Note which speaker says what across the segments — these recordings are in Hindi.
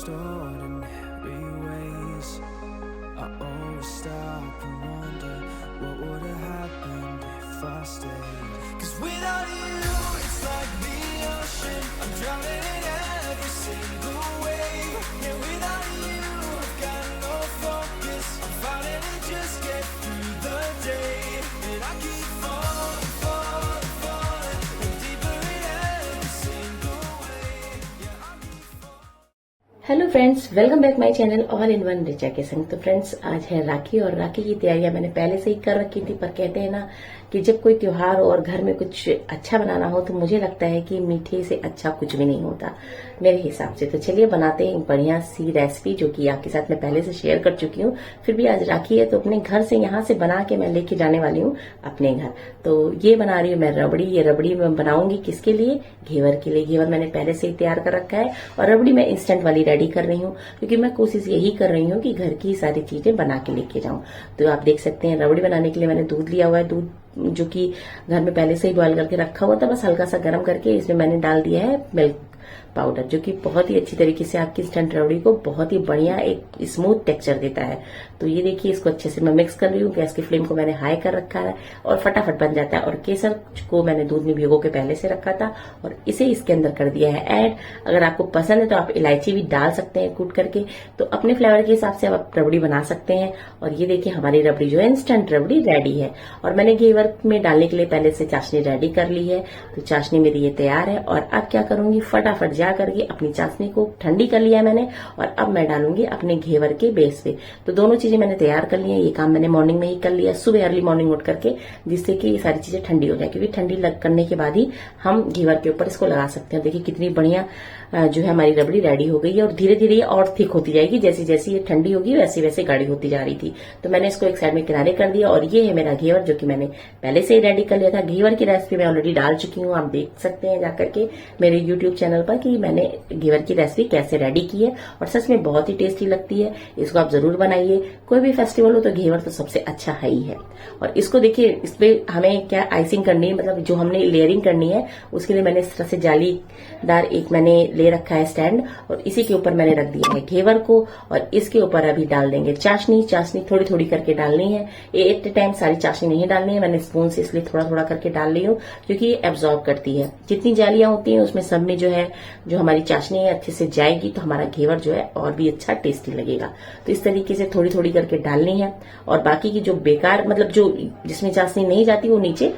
Speaker 1: most ordinary ways. I always stop and wonder what would have happened if I stayed. 'Cause without you, it's like the ocean, I'm drowning in every single wave. Yeah, without you, I've got no focus, I'm fighting to just get through the day. And I keep falling, falling, falling, and deeper in every single wave. Yeah, I keep falling.
Speaker 2: Hello friends, welcome back my channel all in one Richa के संग। तो फ्रेंड्स, आज है राखी और राखी की तैयारियां मैंने पहले से ही कर रखी थी। पर कहते हैं ना कि जब कोई त्योहार हो और घर में कुछ अच्छा बनाना हो तो मुझे लगता है कि मीठे से अच्छा कुछ भी नहीं होता मेरे हिसाब से। तो चलिए बनाते हैं एक बढ़िया सी रेसिपी जो कि आपके साथ मैं पहले से शेयर कर चुकी हूँ। फिर भी आज राखी है तो अपने घर से यहाँ से बना के मैं लेके जाने वाली हूँ अपने घर। तो ये बना रही हूँ मैं रबड़ी। ये रबड़ी मैं बनाऊंगी किसके लिए? घेवर के लिए। घेवर मैंने पहले से ही तैयार कर रखा है और रबड़ी मैं इंस्टेंट वाली रेडी कर रही हूँ क्योंकि मैं कोशिश यही कर रही हूँ कि घर की सारी चीजें बना के लेके जाऊं। तो आप देख सकते हैं रबड़ी बनाने के लिए मैंने दूध लिया हुआ है। दूध जो कि घर में पहले से ही बॉयल करके रखा हुआ था, बस हल्का सा गर्म करके इसमें मैंने डाल दिया है मिल्क पाउडर, जो कि बहुत ही अच्छी तरीके से आपकी इंस्टेंट रबड़ी को बहुत ही बढ़िया एक स्मूथ टेक्सचर देता है। तो ये देखिए, इसको अच्छे से मैं मिक्स कर रही हूँ। गैस की फ्लेम को मैंने हाई कर रखा है और फटाफट बन जाता है। और केसर को मैंने दूध में भिगो के पहले से रखा था और इसे इसके अंदर कर दिया है ऐड। अगर आपको पसंद है तो आप इलायची भी डाल सकते हैं कूट करके। तो अपने फ्लेवर के हिसाब से आप रबड़ी बना सकते हैं। और ये देखिए, हमारी रबड़ी जो है इंस्टेंट रबड़ी रेडी है। और मैंने घेवर में डालने के लिए पहले से चाशनी रेडी कर ली है। तो चाशनी मेरी ये तैयार है। और अब क्या करूंगी, फटाफट जा करके अपनी चाशनी को ठंडी कर लिया मैंने और अब मैं डालूंगी अपने घेवर के बेस पे। तो दोनों चीजें मैंने तैयार कर ली है। ये काम मैंने मॉर्निंग में ही कर लिया, सुबह अर्ली मॉर्निंग उठ करके, जिससे कि ये सारी चीजें ठंडी हो जाए। क्योंकि ठंडी करने के बाद ही हम घेवर के ऊपर इसको लगा सकते हैं। देखिए कितनी बढ़िया जो है हमारी रबड़ी रेडी हो गई है। और धीरे धीरे ये और थिक होती जाएगी, जैसे जैसे ये ठंडी होगी वैसे वैसे गाढ़ी होती जा रही थी। तो मैंने इसको एक साइड में किनारे कर दिया। और ये है मेरा घेवर जो कि मैंने पहले से ही रेडी कर लिया था। घेवर की रेसिपी मैं ऑलरेडी डाल चुकी हूँ, आप देख सकते हैं जाकर के मेरे यूट्यूब चैनल पर कि मैंने घेवर की रेसिपी कैसे रेडी की है। और सच में बहुत ही टेस्टी लगती है। इसको आप जरूर बनाइए। कोई भी फेस्टिवल हो तो घेवर तो सबसे अच्छा है ही है। और इसको देखिए, इसपे हमें क्या आइसिंग करनी है, मतलब जो हमने लेयरिंग करनी है उसके लिए मैंने इस तरह से जालीदार एक मैंने ले रखा है स्टैंड। और इसी के ऊपर मैंने रख दिया है घेवर को। और इसके ऊपर अभी डाल देंगे चाशनी। चाशनी थोड़ी थोड़ी करके डालनी है, एट ए टाइम सारी चाशनी नहीं डालनी है। मैंने स्पून से इसलिए थोड़ा थोड़ा करके डाल रही हूँ क्योंकि ये एब्जॉर्ब करती है। जितनी जालियां होती हैं उसमें सब में जो है जो हमारी चाशनी है अच्छे से जाएगी तो हमारा घेवर जो है और भी अच्छा टेस्टी लगेगा। तो इस तरीके से थोड़ी थोड़ी करके डालनी है। और बाकी की जो बेकार, मतलब जो जिसमें चाशनी नहीं जाती वो नीचे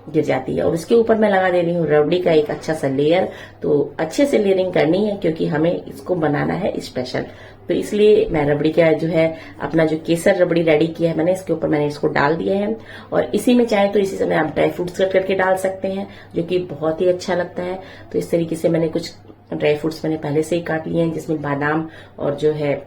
Speaker 2: गिर जाती है। और उसके ऊपर मैं लगा दे रही हूँ रबड़ी का एक अच्छा सा लेयर। तो अच्छे से लेयरिंग करनी है क्योंकि हमें इसको बनाना है स्पेशल। तो इसलिए मैं रबड़ी का जो है अपना जो केसर रबड़ी रेडी किया है मैंने, इसके ऊपर मैंने इसको डाल दिया है। और इसी में चाहे तो इसी समय आप ड्राई फ्रूट्स कट करके डाल सकते हैं जो कि बहुत ही अच्छा लगता है। तो इस तरीके से मैंने कुछ ड्राई फ्रूट्स मैंने पहले से ही काट लिए हैं, जिसमें बादाम और जो है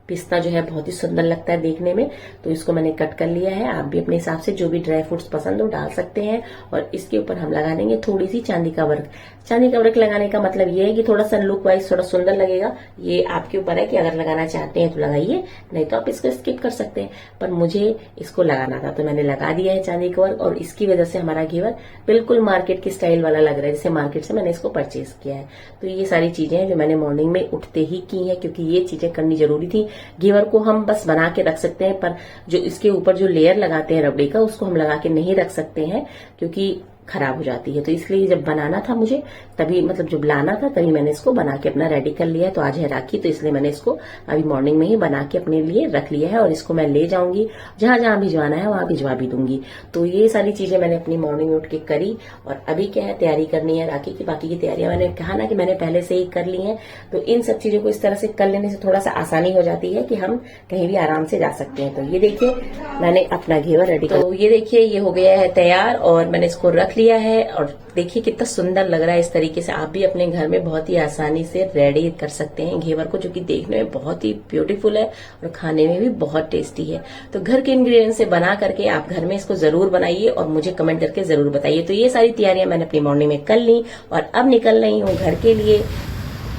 Speaker 2: पिस्ता जो है बहुत ही सुंदर लगता है देखने में। तो इसको मैंने कट कर लिया है। आप भी अपने हिसाब से जो भी ड्राई फ्रूट्स पसंद हो डाल सकते हैं। और इसके ऊपर हम लगा देंगे थोड़ी सी चांदी का वर्क। चांदी का वर्क लगाने का मतलब ये है कि थोड़ा सा लुक वाइज थोड़ा सुंदर लगेगा। ये आपके ऊपर है कि अगर लगाना चाहते हैं तो लगाइए, नहीं तो आप इसको स्किप कर सकते हैं। पर मुझे इसको लगाना था तो मैंने लगा दिया है चांदी का वर्क। और इसकी वजह से हमारा घेवर बिल्कुल मार्केट के स्टाइल वाला लग रहा है, जैसे मार्केट से मैंने इसको परचेज किया है। तो ये सारी चीजें हैं जो मैंने मॉर्निंग में उठते ही की है क्योंकि ये चीजें करनी जरूरी थी। घेवर को हम बस बना के रख सकते हैं, पर जो इसके ऊपर जो लेयर लगाते हैं रबड़ी का उसको हम लगा के नहीं रख सकते हैं क्योंकि खराब हो जाती है। तो इसलिए जब बनाना था मुझे तभी, मतलब जब लाना था तभी मैंने इसको बना के अपना रेडी कर लिया है। तो आज है राखी तो इसलिए मैंने इसको अभी मॉर्निंग में ही बना के अपने लिए रख लिया है। और इसको मैं ले जाऊंगी जहां जहां भिजवाना है वहां भिजवा भी दूंगी। तो ये सारी चीजें मैंने अपनी मॉर्निंग में उठ के करी। और अभी क्या है, तैयारी करनी है राखी की। बाकी की तैयारियां मैंने कहा ना कि मैंने पहले से ही कर ली है। तो इन सब चीजों को इस तरह से कर लेने से थोड़ा सा आसानी हो जाती है कि हम कहीं भी आराम से जा सकते हैं। तो ये देखिए मैंने अपना घेवर रेडी कर, तो ये देखिए ये हो गया है तैयार और मैंने इसको रख लिया है। और देखिए कितना सुंदर लग रहा है। इस तरीके से आप भी अपने घर में बहुत ही आसानी से रेडी कर सकते हैं घेवर को, जो कि देखने में बहुत ही ब्यूटीफुल है और खाने में भी बहुत टेस्टी है। तो घर के इंग्रेडिएंट्स से बना करके आप घर में इसको जरूर बनाइए और मुझे कमेंट करके जरूर बताइए। तो ये सारी तैयारियां मैंने अपनी मॉर्निंग में कर ली और अब निकल रही हूँ घर के लिए।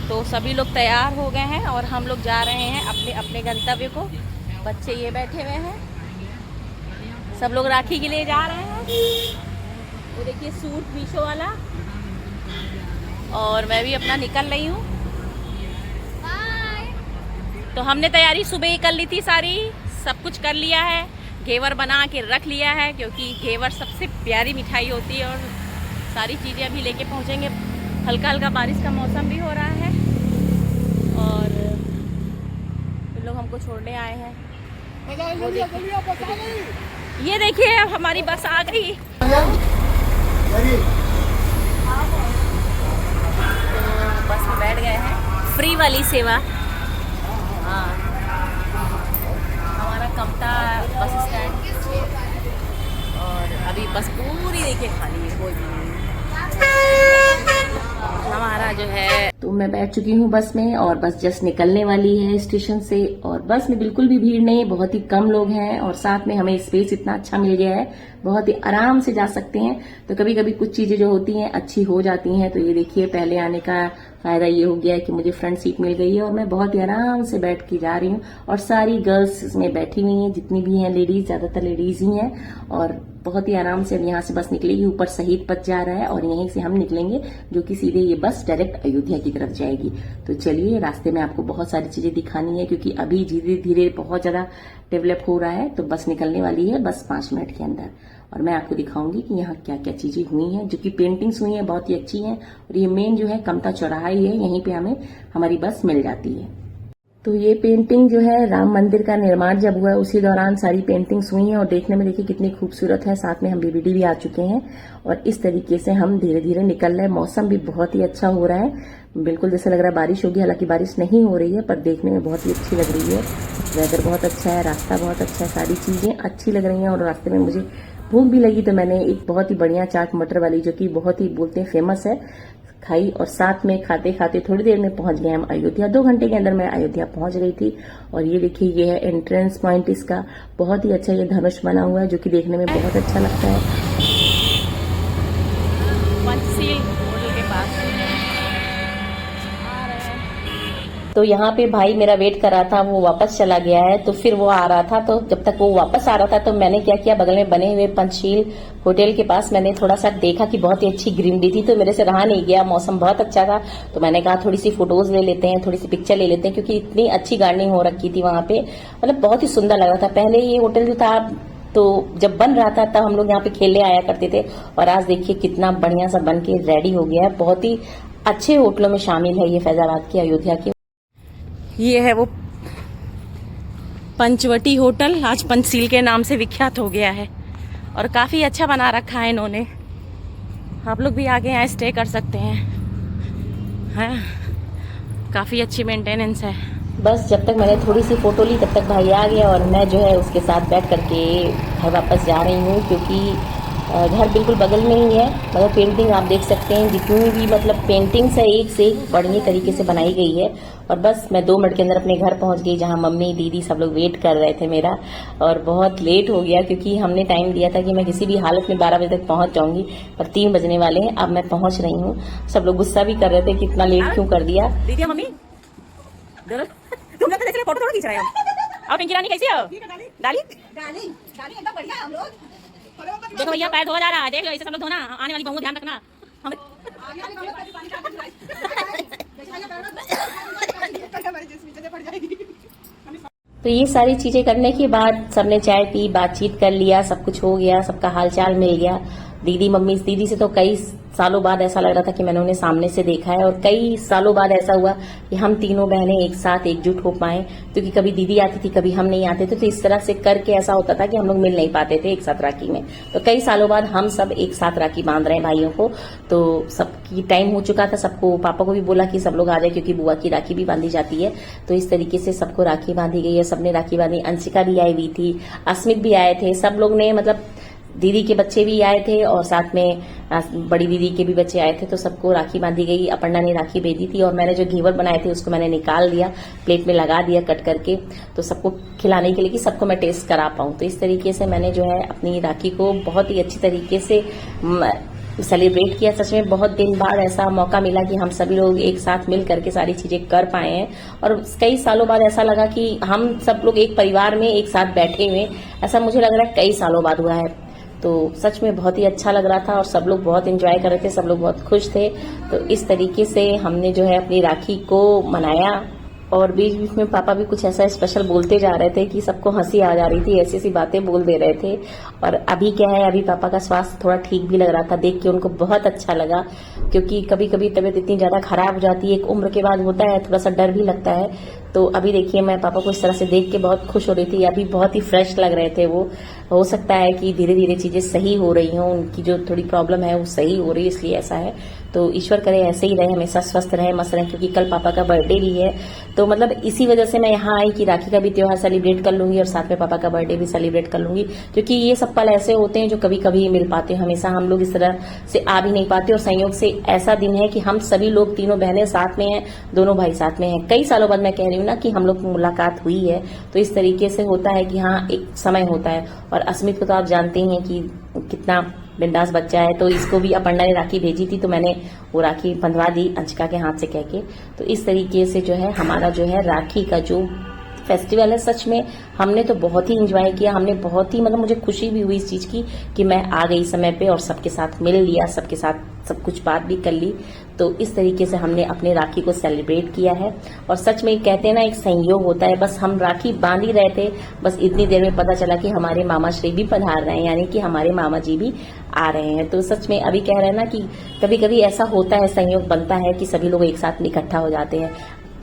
Speaker 3: तो सभी लोग तैयार हो गए हैं और हम लोग जा रहे हैं अपने अपने गंतव्य को। बच्चे ये बैठे हुए हैं, सब लोग राखी के लिए जा रहे हैं। वो देखिए सूट मीशो वाला, और मैं भी अपना निकल रही हूँ। बाय। तो हमने तैयारी सुबह ही कर ली थी, सारी सब कुछ कर लिया है, घेवर बना के रख लिया है, क्योंकि घेवर सबसे प्यारी मिठाई होती है। और सारी चीज़ें अभी लेके पहुँचेंगे। हल्का हल्का बारिश का मौसम भी हो रहा है और फिर लोग हमको छोड़ने आए हैं। ये देखिए हमारी बस आ गई। बस में बैठ गए हैं, फ्री वाली सेवा। हाँ, हमारा कमता बस स्टैंड और अभी बस पूरी देखिए खाली है, कोई भी नहीं। हमारा जो है
Speaker 2: तो मैं बैठ चुकी हूँ बस में और बस जस्ट निकलने वाली है स्टेशन से। और बस में बिल्कुल भी भीड़ नहीं, बहुत ही कम लोग हैं और साथ में हमें स्पेस इतना अच्छा मिल गया है, बहुत ही आराम से जा सकते हैं। तो कभी कभी कुछ चीजें जो होती हैं अच्छी हो जाती हैं। तो ये देखिए पहले आने का फायदा ये हो गया है कि मुझे फ्रंट सीट मिल गई है और मैं बहुत ही आराम से बैठ के जा रही हूँ। और सारी गर्ल्स इसमें बैठी हुई हैं, जितनी भी हैं लेडीज, ज्यादातर लेडीज ही हैं। और बहुत ही आराम से अब यहाँ से बस निकलेगी, ऊपर शहीद पथ जा रहा है और यहीं से हम निकलेंगे, जो कि सीधे ये बस डायरेक्ट अयोध्या की तरफ जाएगी। तो चलिए, रास्ते में आपको बहुत सारी चीजें दिखानी है, क्योंकि अभी धीरे धीरे बहुत ज्यादा डेवलप हो रहा है। तो बस निकलने वाली है बस 5 मिनट के अंदर और मैं आपको दिखाऊंगी कि यहाँ क्या क्या चीजें हुई हैं, जो कि पेंटिंग्स हुई हैं, बहुत ही अच्छी हैं। और ये मेन जो है कमता चौराहा ही है, यहीं पे हमें हमारी बस मिल जाती है। तो ये पेंटिंग जो है राम मंदिर का निर्माण जब हुआ है उसी दौरान सारी पेंटिंग्स हुई हैं और देखने में देखिए कितनी खूबसूरत है। साथ में हम बीबीडी भी आ चुके हैं और इस तरीके से हम धीरे धीरे निकल रहे हैं। मौसम भी बहुत ही अच्छा हो रहा है, बिल्कुल जैसे लग रहा है बारिश होगी, हालांकि बारिश नहीं हो रही है, पर देखने में बहुत ही अच्छी लग रही है। वेदर बहुत अच्छा है, रास्ता बहुत अच्छा है, सारी चीजें अच्छी लग रही हैं। और रास्ते में मुझे भूख भी लगी तो मैंने एक बहुत ही बढ़िया चाट मटर वाली, जो कि बहुत ही बोलते हैं फेमस है, खाई। और साथ में खाते खाते थोड़ी देर में पहुंच गए हम अयोध्या। 2 घंटे के अंदर मैं अयोध्या पहुंच गई थी। और ये देखिए ये है एंट्रेंस पॉइंट इसका, बहुत ही अच्छा ये धनुष बना हुआ है, जो कि देखने में बहुत अच्छा लगता है।
Speaker 3: पंचशील होटल के पास
Speaker 2: तो यहाँ पे भाई मेरा वेट कर रहा था, वो वापस चला गया है, तो फिर वो आ रहा था। तो जब तक वो वापस आ रहा था तो मैंने क्या किया, बगल में बने हुए पंचशील होटल के पास मैंने थोड़ा सा देखा कि बहुत ही अच्छी ग्रीनरी थी, तो मेरे से रहा नहीं गया, मौसम बहुत अच्छा था। तो मैंने कहा थोड़ी सी फोटोज ले लेते हैं, थोड़ी सी पिक्चर ले लेते हैं, क्योंकि इतनी अच्छी गार्डनिंग हो रखी थी वहां पे, मतलब बहुत ही सुंदर लग रहा था। पहले ये होटल जो था तो जब बन रहा था तब हम लोग यहाँ पे खेलने आया करते थे, और आज देखिए कितना बढ़िया सा बन के रेडी हो गया है। बहुत ही अच्छे होटलों में शामिल है ये फैजाबाद के, अयोध्या के।
Speaker 3: ये है वो पंचवटी होटल, आज पंचशील के नाम से विख्यात हो गया है और काफ़ी अच्छा बना रखा है इन्होंने। आप लोग भी आके यहाँ स्टे कर सकते हैं, हाँ काफ़ी अच्छी मेंटेनेंस है।
Speaker 2: बस जब तक मैंने थोड़ी सी फोटो ली तब तक भाई आ गया और मैं जो है उसके साथ बैठ करके घर वापस जा रही हूँ, क्योंकि घर बिल्कुल बगल में ही है। मतलब पेंटिंग आप देख सकते हैं, जितनी भी मतलब पेंटिंग्स है एक से एक बढ़िया तरीके से बनाई गई है। और बस मैं 2 मिनट के अंदर अपने घर पहुंच गई, जहां मम्मी दीदी सब लोग वेट कर रहे थे मेरा। और बहुत लेट हो गया, क्योंकि हमने टाइम दिया था कि मैं किसी भी हालत में 12 बजे तक पहुंच जाऊंगी, पर 3 बजने वाले हैं, अब मैं पहुंच रही हूँ। सब लोग गुस्सा भी कर रहे थे कि इतना लेट क्यों कर दिया।
Speaker 3: दीदी मम्मी तुम लोग तो फोटो खींच रहे हो। और पिंकी रानी कैसी हो? डाली एकदम बढ़िया। हम लोग देखो भैया पैर धो जा रहा है, देख लो ऐसे सब लोग धोना, आने वाली बहू ध्यान रखना।
Speaker 2: तो ये सारी चीजें करने के बाद सबने चाय पी, बातचीत कर लिया, सब कुछ हो गया, सबका हालचाल मिल गया। दीदी से तो कई सालों बाद ऐसा लग रहा था कि मैंने उन्हें सामने से देखा है, और कई सालों बाद ऐसा हुआ कि हम तीनों बहनें एक साथ एकजुट हो पाए, क्योंकि कभी दीदी आती थी, कभी हम नहीं आते थे। तो इस तरह से करके ऐसा होता था कि हम लोग मिल नहीं पाते थे एक साथ राखी में। तो कई सालों बाद हम सब एक साथ राखी बांध रहे हैं भाइयों को। तो सबकी टाइम हो चुका था, सबको, पापा को भी बोला कि सब लोग आ जाए, क्योंकि बुआ की राखी भी बांधी जाती है। तो इस तरीके से सबको राखी बांधी गई है, सबने राखी बांधी। अंशिका भी आई हुई थी, अस्मित भी आए थे, सब लोग ने, मतलब दीदी के बच्चे भी आए थे और साथ में बड़ी दीदी के भी बच्चे आए थे। तो सबको राखी बांधी गई। अपर्णा ने राखी भेजी थी और मैंने जो घेवर बनाए थे उसको मैंने निकाल दिया, प्लेट में लगा दिया कट करके, तो सबको खिलाने के लिए कि सबको मैं टेस्ट करा पाऊं। तो इस तरीके से मैंने जो है अपनी राखी को बहुत ही अच्छी तरीके से सेलिब्रेट किया। सच में बहुत दिन बाद ऐसा मौका मिला कि हम सभी लोग एक साथ मिल करके सारी चीजें कर पाए हैं, और कई सालों बाद ऐसा लगा कि हम सब लोग एक परिवार में एक साथ बैठे हुए, ऐसा मुझे लग रहा है कई सालों बाद हुआ है। तो सच में बहुत ही अच्छा लग रहा था और सब लोग बहुत एंजॉय कर रहे थे, सब लोग बहुत खुश थे। तो इस तरीके से हमने जो है अपनी राखी को मनाया और बीच बीच में पापा भी कुछ ऐसा स्पेशल बोलते जा रहे थे कि सबको हंसी आ जा रही थी, ऐसी ऐसी बातें बोल दे रहे थे। और अभी क्या है, अभी पापा का स्वास्थ्य थोड़ा ठीक भी लग रहा था, देख के उनको बहुत अच्छा लगा, क्योंकि कभी कभी तबीयत इतनी ज्यादा खराब हो जाती है, एक उम्र के बाद होता है, थोड़ा सा डर भी लगता है। तो अभी देखिए मैं पापा को इस तरह से देख के बहुत खुश हो रही थी, अभी बहुत ही फ्रेश लग रहे थे वो। हो सकता है कि धीरे धीरे चीजें सही हो रही हों, उनकी जो थोड़ी प्रॉब्लम है वो सही हो रही है, इसलिए ऐसा है। तो ईश्वर करे ऐसे ही रहे, हमेशा स्वस्थ रहे, मस्त रहे, क्योंकि कल पापा का बर्थडे भी है। तो मतलब इसी वजह से मैं यहाँ आई कि राखी का भी त्योहार सेलिब्रेट कर लूंगी और साथ में पापा का बर्थडे भी सेलिब्रेट कर लूंगी, क्योंकि ये सब पल ऐसे होते हैं जो कभी कभी मिल पाते हैं, हमेशा हम लोग इस तरह से आ भी नहीं पाते। और संयोग से ऐसा दिन है कि हम सभी लोग तीनों बहनें साथ में हैं, दोनों भाई साथ में हैं। कई सालों बाद मैं कह रही हूँ ना कि हम लोग मुलाकात हुई है, तो इस तरीके से होता है कि हाँ एक समय होता है। और अस्मित को तो आप जानते ही हैं कि कितना बिंदास बच्चा है, तो इसको भी अपर्णा ने राखी भेजी थी, तो मैंने वो राखी बंधवा दी अंशिका के हाथ से कह के। तो इस तरीके से जो है हमारा जो है राखी का जो फेस्टिवल है, सच में हमने तो बहुत ही एंजॉय किया, हमने बहुत ही मतलब मुझे खुशी भी हुई इस चीज की कि मैं आ गई समय पे और सबके साथ मिल लिया, सबके साथ सब कुछ बात भी कर ली। तो इस तरीके से हमने अपने राखी को सेलिब्रेट किया है। और सच में कहते हैं ना, एक संयोग होता है, बस हम राखी बांध ही रहे थे, बस इतनी देर में पता चला कि हमारे मामा श्री भी पधार रहे हैं, यानी कि हमारे मामा जी भी आ रहे हैं। तो सच में अभी कह रहे हैं ना कि कभी कभी ऐसा होता है, संयोग बनता है कि सभी लोग एक साथ में इकट्ठा हो जाते हैं।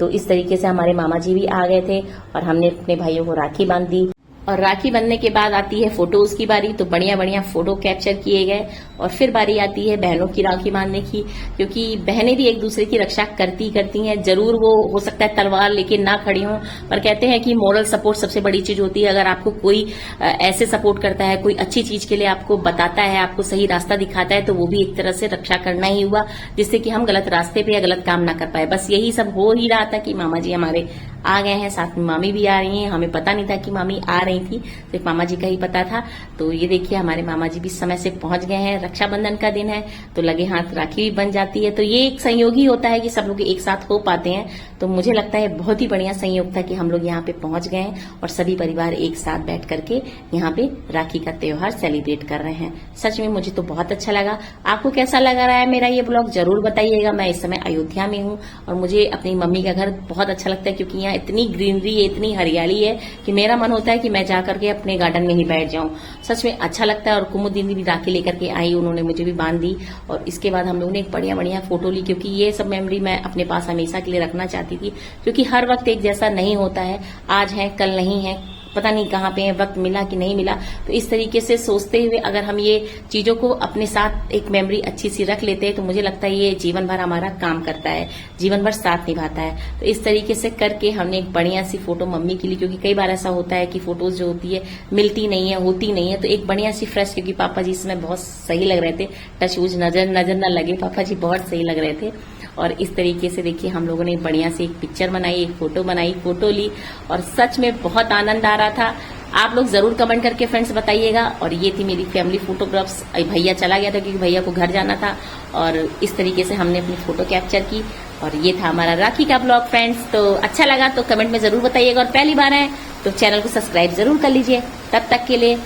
Speaker 2: तो इस तरीके से हमारे मामा जी भी आ गए थे और हमने अपने भाइयों को राखी बांध दी। और राखी बंधने के बाद आती है फोटोज की बारी, तो बढ़िया बढ़िया फोटो कैप्चर किए गए। और फिर बारी आती है बहनों की राखी बांधने की, क्योंकि बहनें भी एक दूसरे की रक्षा करती हैं। जरूर वो हो सकता है तलवार लेके ना खड़ी हों, पर कहते हैं कि मोरल सपोर्ट सबसे बड़ी चीज होती है। अगर आपको कोई ऐसे सपोर्ट करता है, कोई अच्छी चीज के लिए आपको बताता है, आपको सही रास्ता दिखाता है, तो वो भी एक तरह से रक्षा करना ही हुआ, जिससे कि हम गलत रास्ते पे या गलत काम ना कर पाए। बस यही सब हो ही रहा था कि मामा जी हमारे आ गए हैं, साथ में मामी भी आ रही हैं। हमें पता नहीं था कि मामी आ रही थी, सिर्फ मामा जी का ही पता था। तो ये देखिए हमारे मामा जी भी समय से पहुंच गए हैं। रक्षाबंधन का दिन है, तो लगे हाथ राखी भी बन जाती है। तो ये एक संयोग ही होता है कि सब लोग एक साथ हो पाते हैं। तो मुझे लगता है बहुत ही बढ़िया संयोग था कि हम लोग यहाँ पे पहुंच गए हैं और सभी परिवार एक साथ बैठ करके यहाँ पे राखी का त्योहार सेलिब्रेट कर रहे हैं। सच में मुझे तो बहुत अच्छा लगा। आपको कैसा लगा रहा है मेरा ये ब्लॉग, जरूर बताइएगा। मैं इस समय अयोध्या में हूँ और मुझे अपनी मम्मी का घर बहुत अच्छा लगता है, क्योंकि यहाँ इतनी ग्रीनरी है, इतनी हरियाली है कि मेरा मन होता है कि मैं जाकर के अपने गार्डन में ही बैठ जाऊं। सच में अच्छा लगता है। और कुमुदिनी भी राखी लेकर के आई, उन्होंने मुझे भी बांध दी। और इसके बाद हम लोगों ने एक बढ़िया बढ़िया फोटो ली, क्योंकि ये सब मेमोरी मैं अपने पास हमेशा के लिए रखना चाहती थी, क्योंकि हर वक्त एक जैसा नहीं होता है। आज है कल नहीं है, पता नहीं कहाँ पे है, वक्त मिला कि नहीं मिला। तो इस तरीके से सोचते हुए अगर हम ये चीजों को अपने साथ एक मेमोरी अच्छी सी रख लेते हैं, तो मुझे लगता है ये जीवन भर हमारा काम करता है, जीवन भर साथ निभाता है। तो इस तरीके से करके हमने एक बढ़िया सी फोटो मम्मी के लिए, क्योंकि कई बार ऐसा होता है कि फोटोज जो होती है मिलती नहीं है, होती नहीं है, तो एक बढ़िया सी फ्रेश, क्योंकि पापा जी इसमें बहुत सही लग रहे थे, टच वूज नजर न लगे, पापा जी बहुत सही लग रहे थे। और इस तरीके से देखिए हम लोगों ने बढ़िया से एक पिक्चर बनाई, एक फोटो बनाई, फोटो ली, और सच में बहुत आनंद आ रहा था। आप लोग जरूर कमेंट करके फ्रेंड्स बताइएगा। और ये थी मेरी फैमिली फोटोग्राफ्स। भैया चला गया था क्योंकि भैया को घर जाना था, और इस तरीके से हमने अपनी फोटो कैप्चर की। और ये था हमारा राखी का ब्लॉग फ्रेंड्स। तो अच्छा लगा तो कमेंट में जरूर बताइएगा, और पहली बार है तो चैनल को सब्सक्राइब जरूर कर लीजिए। तब तक के लिए